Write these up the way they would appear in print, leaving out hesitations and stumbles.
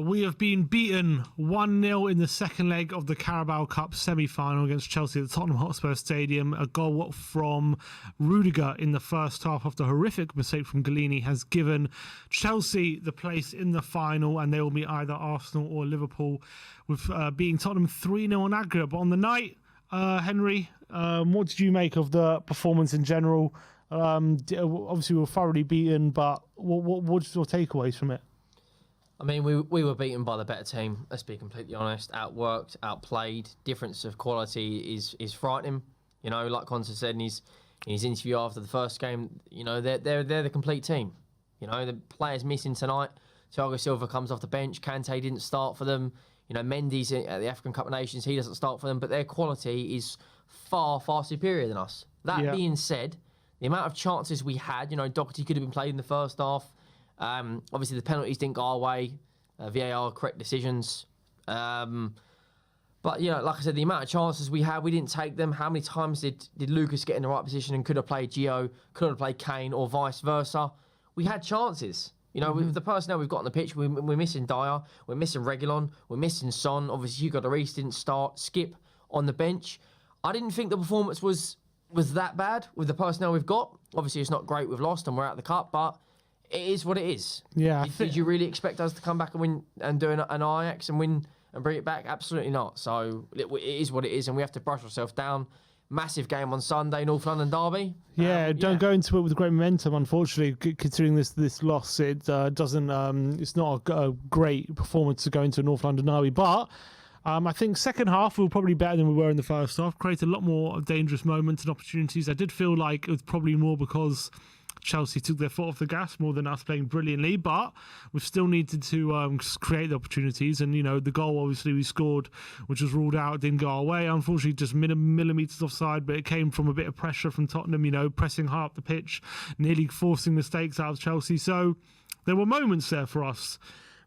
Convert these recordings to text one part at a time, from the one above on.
We have been beaten 1-0 in the second leg of the Carabao Cup semi-final against Chelsea at the Tottenham Hotspur Stadium. A goal from Rudiger in the first half after a horrific mistake from Galini has given Chelsea the place in the final, and they will meet either Arsenal or Liverpool, with beating Tottenham 3-0 on aggregate. But on the night, Henry, what did you make of the performance in general? Obviously, we were thoroughly beaten, but what's your takeaways from it? I mean, we were beaten by the better team, let's be completely honest. Outworked, outplayed. Difference of quality is frightening. You know, like Conte said in his interview after the first game, you know, they're the complete team. You know, the players missing tonight. Thiago Silva comes off the bench. Kante didn't start for them. You know, Mendy's at the African Cup of Nations. He doesn't start for them. But their quality is far, far superior than us. That being said, the amount of chances we had, you know, Doherty could have been played in the first half. Obviously, the penalties didn't go our way. VAR correct decisions. But, you know, like I said, the amount of chances we had, we didn't take them. How many times did Lucas get in the right position and could have played Gio, could have played Kane, or vice versa? We had chances. You know, with the personnel we've got on the pitch, we're missing Dyer, we're missing Reguilon, we're missing Son. Obviously, Hugo Lloris didn't start. Skip on the bench. I didn't think the performance was that bad with the personnel we've got. Obviously, it's not great. We've lost and we're out of the cup, but it is what it is. Yeah. Did you really expect us to come back and win and do an Ajax and win and bring it back? Absolutely not. So it is what it is, and we have to brush ourselves down. Massive game on Sunday, North London derby. Don't go into it with great momentum. Unfortunately, considering this loss, it doesn't. It's not a great performance to go into a North London derby, but. I think second half we were probably better than we were in the first half. Created a lot more dangerous moments and opportunities. I did feel like it was probably more because Chelsea took their foot off the gas more than us playing brilliantly, but we still needed to create the opportunities. And, you know, the goal obviously we scored, which was ruled out, didn't go our way. Unfortunately, just millimetres offside, but it came from a bit of pressure from Tottenham, you know, pressing high up the pitch, nearly forcing mistakes out of Chelsea. So there were moments there for us,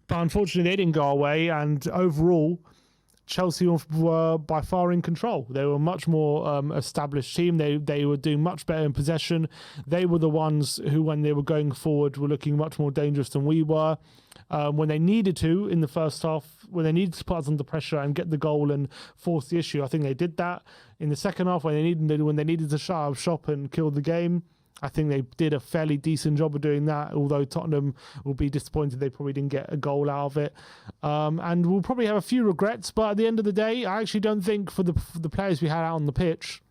but unfortunately they didn't go our way. And overall, Chelsea were by far in control. They were a much more established team. They were doing much better in possession. They were the ones who, when they were going forward, were looking much more dangerous than we were. When they needed to in the first half, when they needed to put us under pressure and get the goal and force the issue, I think they did that. In the second half, when they needed to shut up shop and kill the game, I think they did a fairly decent job of doing that, although Tottenham will be disappointed they probably didn't get a goal out of it. And we'll probably have a few regrets, but at the end of the day, I actually don't think for the players we had out on the pitch,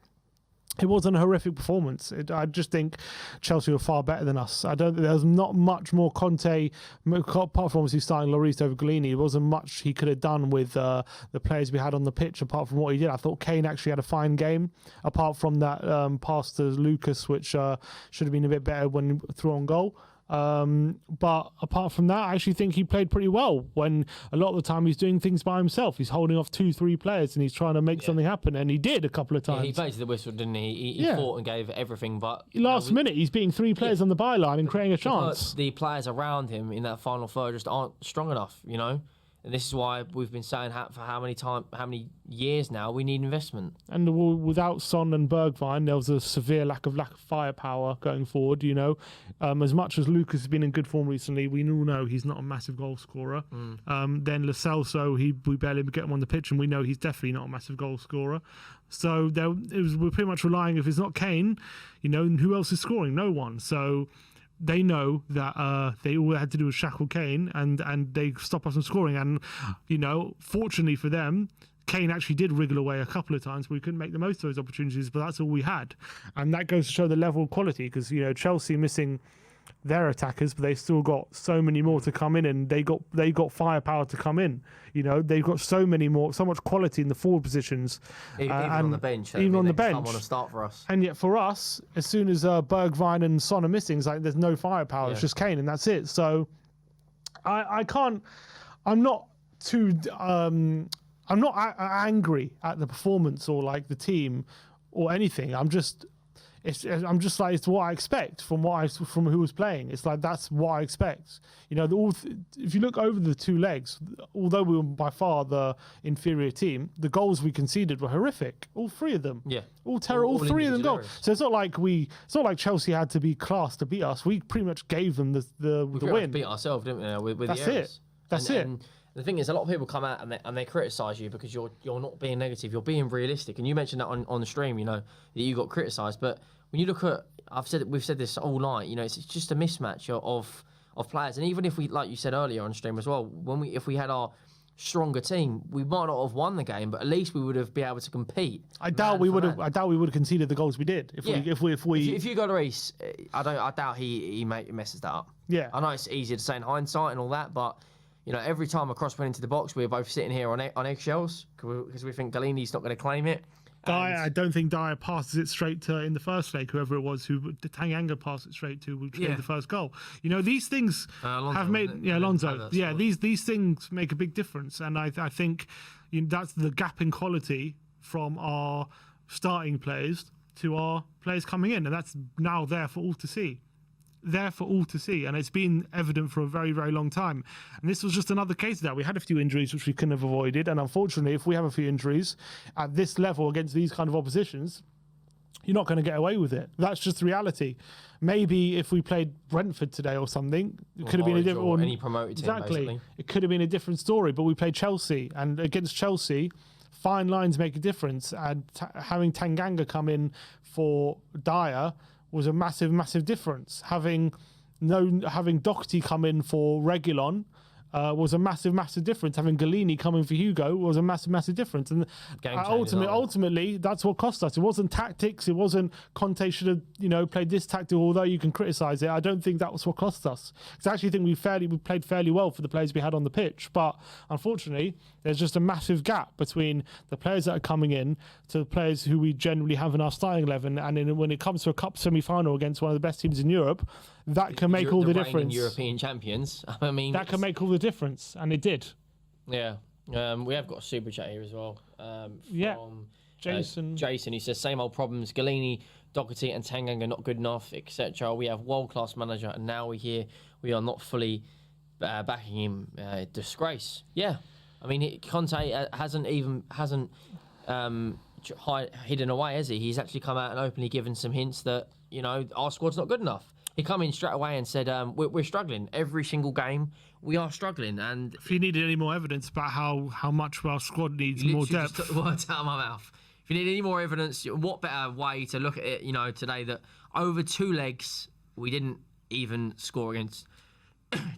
it wasn't a horrific performance. I just think Chelsea were far better than us. There's not much more Conte, apart from obviously starting Lloris over Galini. There wasn't much he could have done with the players we had on the pitch, apart from what he did. I thought Kane actually had a fine game, apart from that pass to Lucas, which should have been a bit better when through on goal. But apart from that, I actually think he played pretty well, when a lot of the time he's doing things by himself. He's holding off 2-3 players and he's trying to make something happen, and he did a couple of times. He played to the whistle, didn't he? He fought and gave everything, but last minute he's beating 3 players on the byline and creating a chance. The players around him in that final third just aren't strong enough, you know. And this is why we've been saying for how many years now, we need investment. And without Son and Bergwijn, there was a severe lack of firepower going forward, you know. As much as Lucas has been in good form recently, we all know he's not a massive goal scorer. Then Lo Celso, we barely get him on the pitch, and we know he's definitely not a massive goal scorer. So we're pretty much relying, if it's not Kane, you know, who else is scoring? No one. So they know that they all had to do was shackle Kane, and they stop us from scoring. And, you know, fortunately for them, Kane actually did wriggle away a couple of times. We couldn't make the most of those opportunities, but that's all we had. And that goes to show the level of quality, because, you know, Chelsea missing their attackers, but they still got so many more to come in, and they got firepower to come in. You know, they've got so much quality in the forward positions, even on the bench. Even on the bench, want to start for us. And yet for us, as soon as Bergwijn and Son are missing, it's like there's no firepower. It's just Kane, and that's it. So I can't. I'm not too. I'm not angry at the performance or like the team or anything. I'm just like, it's what I expect from who was playing. It's like, that's what I expect. You know, if you look over the 2 legs, although we were by far the inferior team, the goals we conceded were horrific. All 3 of them. Yeah. All terrible. All 3 of them goals. So it's not like Chelsea had to be class to beat us. We pretty much gave them the win. We beat ourselves, didn't we? With that's the errors. it. That's it. The thing is, a lot of people come out and they criticise you because you're not being negative, you're being realistic. And you mentioned that on the stream, that you got criticised. But when you look at, we've said this all night, it's just a mismatch of players. And even if we, like you said earlier on stream as well, if we had our stronger team, we might not have won the game, but at least we would have been able to compete. I doubt we would have conceded the goals we did if you go to Reece, I doubt he messes that up. Yeah, I know it's easier to say in hindsight and all that, but every time a cross went into the box, we were both sitting here on eggshells because we think Galini's not going to claim it. I don't think Dyer passes it straight to, in the first leg, whoever it was, who Tanganga passed it straight to, which gave the first goal. These things have made... Alonso. Yeah, these things make a big difference. And I think that's the gap in quality from our starting players to our players coming in. And that's now there for all to see. And it's been evident for a very, very long time. And this was just another case of that. We had a few injuries which we couldn't have avoided, and unfortunately, if we have a few injuries at this level against these kind of oppositions, you're not going to get away with it. That's just the reality. Maybe if we played Brentford today or something, it could have been a different... Or any promoted team, basically. It could have been a different story, but we played Chelsea, and against Chelsea, fine lines make a difference, and having Tanganga come in for Dyer was a massive, massive difference. Having Doherty come in for Reguilon was a massive, massive difference. Having Galini come in for Hugo was a massive, massive difference. And ultimately, that's what cost us. It wasn't tactics. It wasn't Conte should have played this tactic. Although you can criticise it, I don't think that was what cost us. Because I actually think we played fairly well for the players we had on the pitch. But unfortunately, there's just a massive gap between the players that are coming in to the players who we generally have in our starting 11. And when it comes to a cup semi-final against one of the best teams in Europe, that can make all the difference. European champions. I mean, that can make all the difference, and it did. Yeah. We have got a super chat here as well. From Jason. Jason, he says same old problems. Galini, Doherty, and Tanganga not good enough, etc. We have world-class manager, and now we are not fully backing him. Disgrace. Yeah. I mean, Conte hasn't hidden away, has he? He's actually come out and openly given some hints that our squad's not good enough. He come in straight away and said, we're struggling. Every single game, we are struggling. And if you needed any more evidence about how much our squad needs more depth... Just took the words out of my mouth. If you need any more evidence, what better way to look at it, today, that over 2 legs, we didn't even score against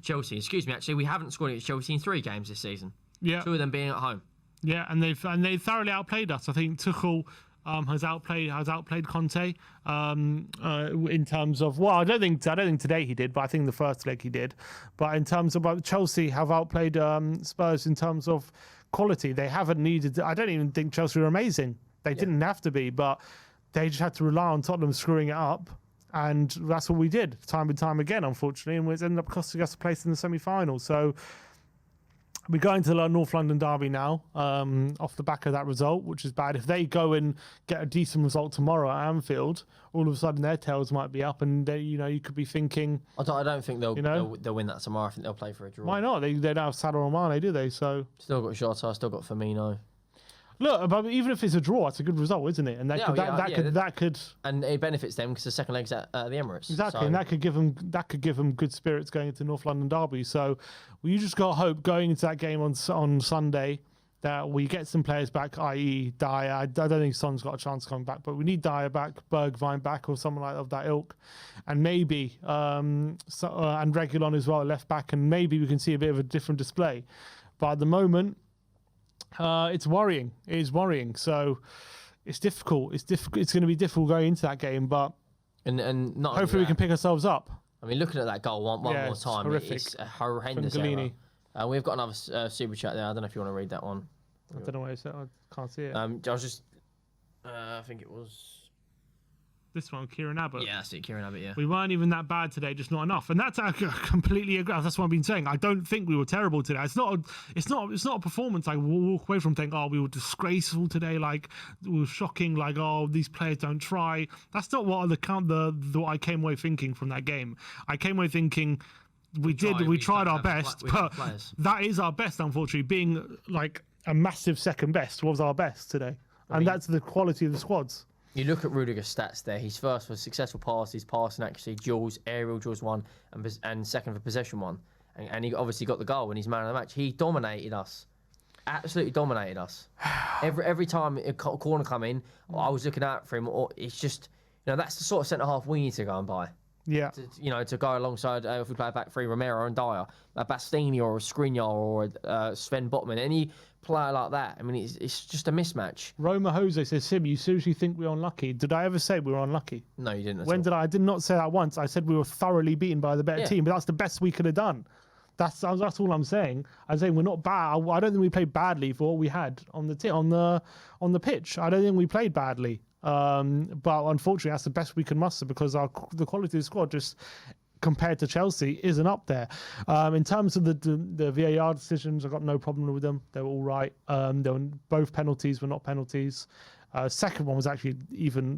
Chelsea. Excuse me, actually, we haven't scored against Chelsea in 3 games this season. Yeah. 2 of them being at home. Yeah, and they thoroughly outplayed us. I think Tuchel... has outplayed Conte in terms of, well, I don't think today he did, but I think the first leg he did. But in terms of Chelsea have outplayed Spurs in terms of quality. They haven't needed. I don't even think Chelsea were amazing. They didn't have to be, but they just had to rely on Tottenham screwing it up, and that's what we did time and time again, unfortunately, and it ended up costing us a place in the semi-final. So. We're going to the North London derby now, off the back of that result, which is bad. If they go and get a decent result tomorrow at Anfield, all of a sudden their tails might be up, and you could be thinking. I don't think they'll win that tomorrow. I think they'll play for a draw. Why not? They don't have Salah or Mane, do they? So still got Jota, still got Firmino. Look, but even if it's a draw, it's a good result, isn't it? And that could and it benefits them because the second leg's at the Emirates. Exactly, so. And that could give them good spirits going into North London derby. So you just got hope going into that game on Sunday that we get some players back, i.e. Dyer. I don't think Son's got a chance of coming back, but we need Dyer back, Bergwijn back, or someone like of that ilk, and maybe and Reguilon as well, left back, and maybe we can see a bit of a different display. But at the moment. It's worrying. It is worrying. So it's difficult. It's going to be difficult going into that game, but and not hopefully we can pick ourselves up. I mean, looking at that goal one more time, it's a horrendous error. We've got another super chat there. I don't know if you want to read that one. I don't know where it's at. I can't see it. I was just. I think it was. This one, Kieran Abbott. Yeah, that's it, Kieran Abbott, yeah. We weren't even that bad today, just not enough. And that's I completely agree. That's what I've been saying. I don't think we were terrible today. It's not a performance I walk away from thinking, we were disgraceful today, like we were shocking, like, these players don't try. That's not what what I came away thinking from that game. I came away thinking we tried our best, but that is our best, unfortunately. Being like a massive second best was our best today. And that's the quality of the squads. You look at Rudiger's stats there. He's first for successful passes, passing accuracy, duels, aerial duels 1, and second for possession 1. and he obviously got the goal and he's man of the match. He dominated us. Absolutely dominated us. Every time a corner come in, I was looking out for him. Or it's just, that's the sort of centre half we need to go and buy. Yeah. To go alongside if we play a back three, Romero and Dyer, a Bastini or a Skriniar or a Sven Botman, any player like that. I mean, it's just a mismatch. Roma Jose says, Sim, you seriously think we're unlucky? Did I ever say we were unlucky? No, you didn't. When did I? I did not say that once. I said we were thoroughly beaten by the better team, but that's the best we could have done. That's all I'm saying. I'm saying we're not bad. I don't think we played badly for what we had on the pitch. I don't think we played badly. But unfortunately, that's the best we can muster because the quality of the squad just compared to Chelsea isn't up there. In terms of the VAR decisions, I got no problem with them. They were all right. Both penalties were not penalties. Second one was actually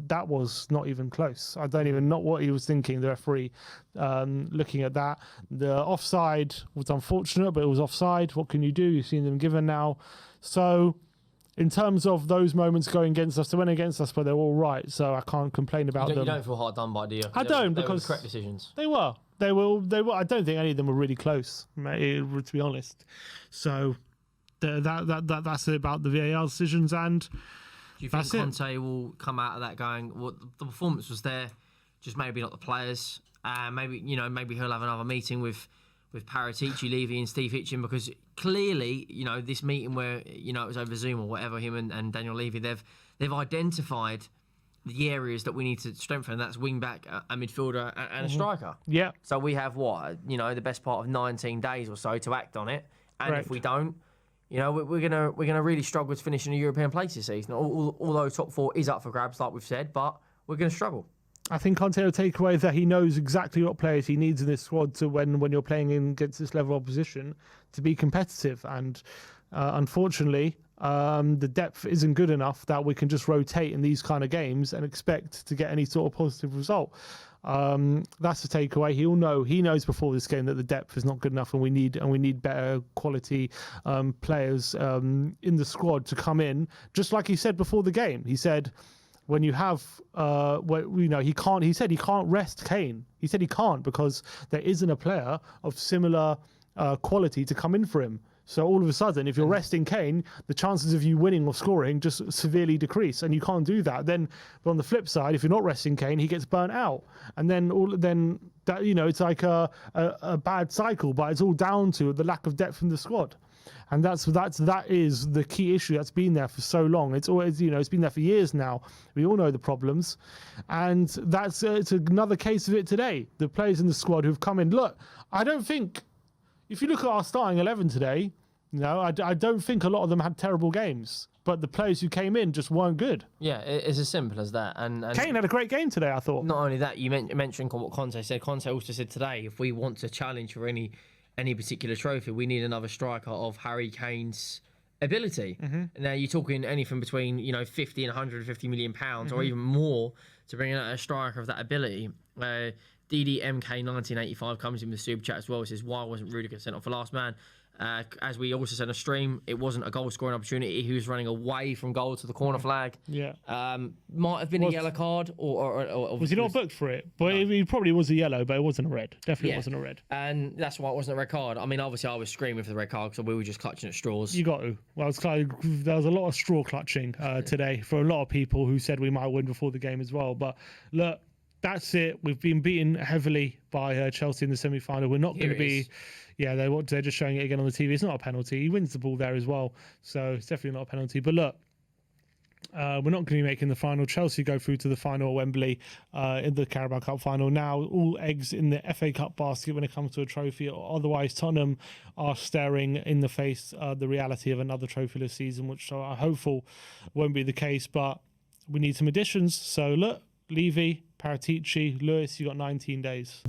that was not even close. I don't even know what he was thinking, the referee, looking at that. The offside was unfortunate, but it was offside. What can you do? You've seen them given now. So in terms of those moments going against us, they went against us, but they're all right. So I can't complain about them. You don't feel hard done by, do you? I don't, because they were correct decisions. They were. I don't think any of them were really close, to be honest. So that's it about the VAR decisions. And do you think Conte will come out of that going, well, the performance was there, just maybe not the players? Maybe he'll have another meeting with Paratici, Levy and Steve Hitchen, because clearly, this meeting where, it was over Zoom or whatever, him and Daniel Levy, they've identified the areas that we need to strengthen, and that's wing back, a midfielder and a striker. Yeah. So we have the best part of 19 days or so to act on it. And If we don't, we're gonna really struggle to finish in a European place this season. Although top four is up for grabs, like we've said, but we're gonna struggle. I think Conte will take away that he knows exactly what players he needs in this squad to when you're playing against this level of opposition to be competitive. And unfortunately, the depth isn't good enough that we can just rotate in these kind of games and expect to get any sort of positive result. That's the takeaway. He knows before this game that the depth is not good enough, and we need better quality players in the squad to come in. Just like he said before the game, he said when you have, he can't. He said he can't rest Kane. He said he can't because there isn't a player of similar quality to come in for him. So all of a sudden, if you're resting Kane, the chances of you winning or scoring just severely decrease, and you can't do that. But on the flip side, if you're not resting Kane, he gets burnt out, and then it's like a bad cycle. But it's all down to the lack of depth in the squad, and that is the key issue that's been there for so long. It's always it's been there for years now. We all know the problems, and it's another case of it today. The players in the squad who've come in. Look, I don't think. If you look at our starting 11 today, I don't think a lot of them had terrible games, but the players who came in just weren't good. Yeah, it's as simple as that. And Kane had a great game today, I thought. Not only that, you mentioned what Conte said. Conte also said today, if we want to challenge for any particular trophy, we need another striker of Harry Kane's ability. Mm-hmm. Now, you're talking anything between 50 and 150 million pounds, or even more, to bring in a striker of that ability. DDMK1985 comes in with the super chat as well. It says, why wasn't Rudiger sent off for last man? As we also said on stream, it wasn't a goal scoring opportunity. He was running away from goal to the corner flag. Yeah. Might have been a yellow card, or was he not booked for it? But no. It probably was a yellow, but it wasn't a red. Definitely wasn't a red. And that's why it wasn't a red card. I mean, obviously I was screaming for the red card because we were just clutching at straws. You got to. Well, there was a lot of straw clutching today for a lot of people who said we might win before the game as well. But look, that's it. We've been beaten heavily by Chelsea in the semi-final. We're not going to be... Yeah, they're just showing it again on the TV. It's not a penalty. He wins the ball there as well. So it's definitely not a penalty. But look, we're not going to be making the final. Chelsea go through to the final at Wembley in the Carabao Cup final. Now, all eggs in the FA Cup basket when it comes to a trophy. Otherwise, Tottenham are staring in the face the reality of another trophyless season, which I'm hopeful won't be the case. But we need some additions. So look, Levy, Paratici, Lewis, you got 19 days.